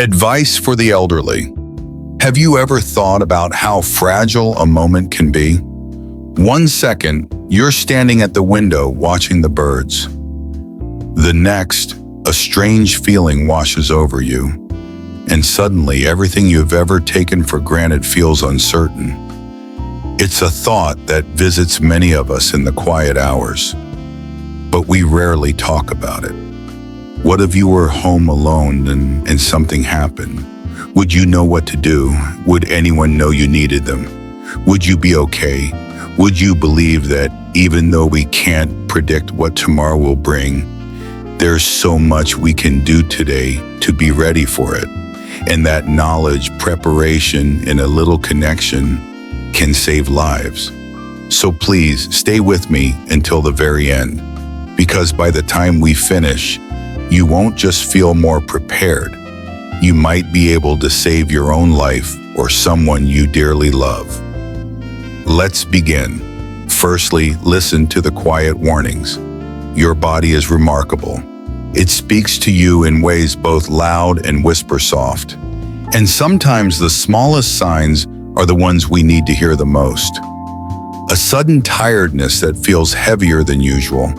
Advice for the elderly. Have you ever thought about how fragile a moment can be? 1 second, you're standing at the window watching the birds. The next, a strange feeling washes over you, and suddenly everything you've ever taken for granted feels uncertain. It's a thought that visits many of us in the quiet hours, but we rarely talk about it. What if you were home alone and something happened? Would you know what to do? Would anyone know you needed them? Would you be okay? Would you believe that even though we can't predict what tomorrow will bring, there's so much we can do today to be ready for it? And that knowledge, preparation, and a little connection can save lives. So please stay with me until the very end, because by the time we finish, you won't just feel more prepared. You might be able to save your own life or someone you dearly love. Let's begin. Firstly, listen to the quiet warnings. Your body is remarkable. It speaks to you in ways both loud and whisper soft. And sometimes the smallest signs are the ones we need to hear the most. A sudden tiredness that feels heavier than usual,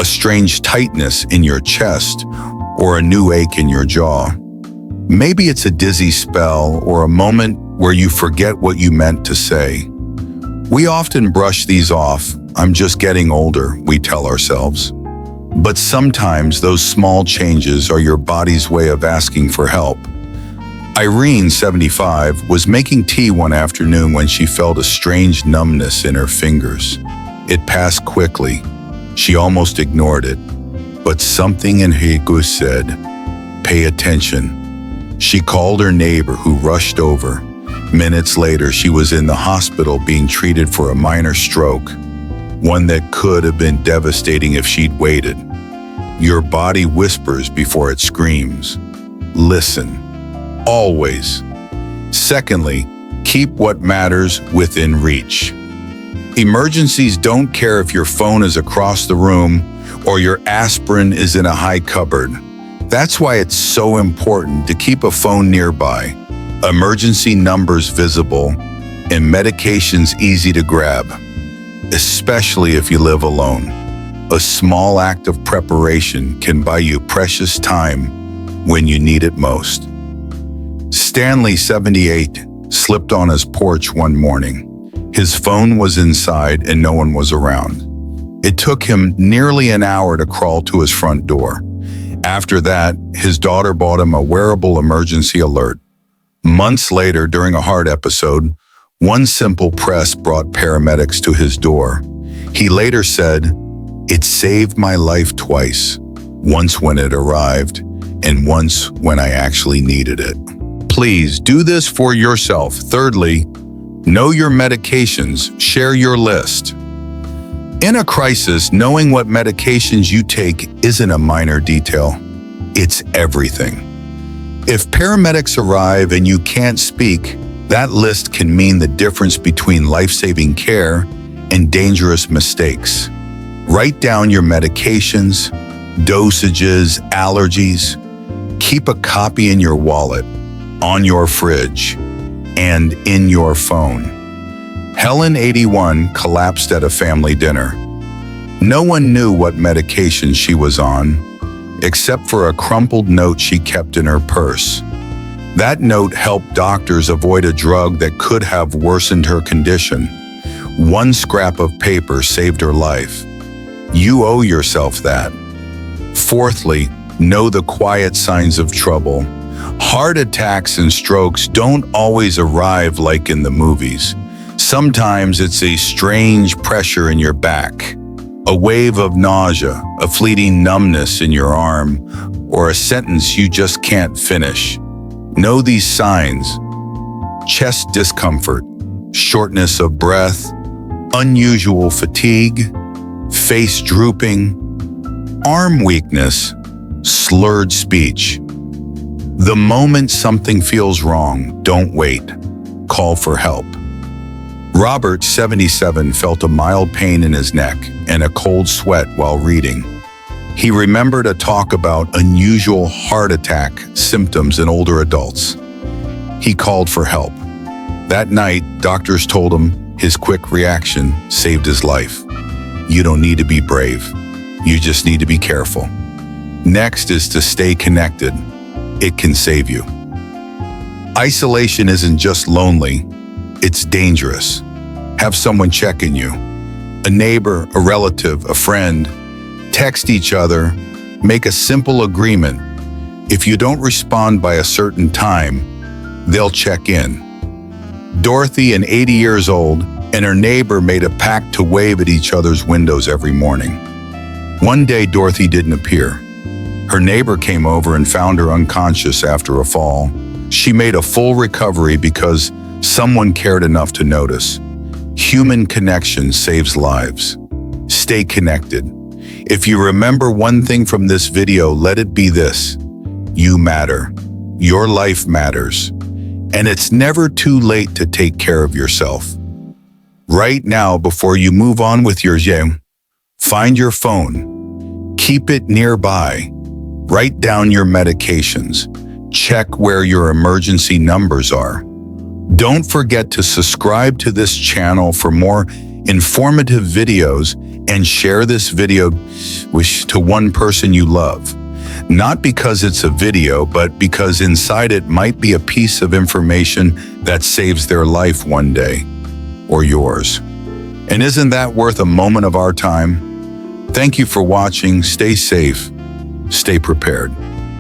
a strange tightness in your chest, or a new ache in your jaw. Maybe it's a dizzy spell or a moment where you forget what you meant to say. We often brush these off. I'm just getting older, we tell ourselves. But sometimes those small changes are your body's way of asking for help. Irene, 75, was making tea one afternoon when she felt a strange numbness in her fingers. It passed quickly. She almost ignored it. But something in her gut said, "Pay attention." She called her neighbor, who rushed over. Minutes later, she was in the hospital being treated for a minor stroke, one that could have been devastating if she'd waited. Your body whispers before it screams. Listen. Always. Secondly, keep what matters within reach. Emergencies don't care if your phone is across the room or your aspirin is in a high cupboard. That's why it's so important to keep a phone nearby, emergency numbers visible, and medications easy to grab, especially if you live alone. A small act of preparation can buy you precious time when you need it most. Stanley, 78, slipped on his porch one morning. His phone was inside and no one was around. It took him nearly an hour to crawl to his front door. After that, his daughter bought him a wearable emergency alert. Months later, during a heart episode, one simple press brought paramedics to his door. He later said, "It saved my life twice, once when it arrived and once when I actually needed it." Please do this for yourself. Thirdly, know your medications. Share your list. In a crisis, knowing what medications you take isn't a minor detail. It's everything. If paramedics arrive and you can't speak, that list can mean the difference between life-saving care and dangerous mistakes. Write down your medications, dosages, allergies. Keep a copy in your wallet, on your fridge, and in your phone. Helen, 81, collapsed at a family dinner. No one knew what medication she was on, except for a crumpled note she kept in her purse. That note helped doctors avoid a drug that could have worsened her condition. One scrap of paper saved her life. You owe yourself that. Fourthly, know the quiet signs of trouble. Heart attacks and strokes don't always arrive like in the movies. Sometimes it's a strange pressure in your back, a wave of nausea, a fleeting numbness in your arm, or a sentence you just can't finish. Know these signs: chest discomfort, shortness of breath, unusual fatigue, face drooping, arm weakness, slurred speech. The moment something feels wrong, don't wait. Call for help. Robert, 77, felt a mild pain in his neck and a cold sweat while reading. He remembered a talk about unusual heart attack symptoms in older adults. He called for help. That night, doctors told him his quick reaction saved his life. You don't need to be brave. You just need to be careful. Next is to stay connected. It can save you. Isolation isn't just lonely, it's dangerous. Have someone checking you. A neighbor, a relative, a friend. Text each other. Make a simple agreement. If you don't respond by a certain time, they'll check in. Dorothy, an 80 years old, and her neighbor made a pact to wave at each other's windows every morning. One day, Dorothy didn't appear. Her neighbor came over and found her unconscious after a fall. She made a full recovery because someone cared enough to notice. Human connection saves lives. Stay connected. If you remember one thing from this video, let it be this. You matter. Your life matters. And it's never too late to take care of yourself. Right now, before you move on with your day, find your phone. Keep it nearby. Write down your medications. Check where your emergency numbers are. Don't forget to subscribe to this channel for more informative videos and share this video to one person you love. Not because it's a video, but because inside it might be a piece of information that saves their life one day, or yours. And isn't that worth a moment of our time? Thank you for watching. Stay safe. Stay prepared.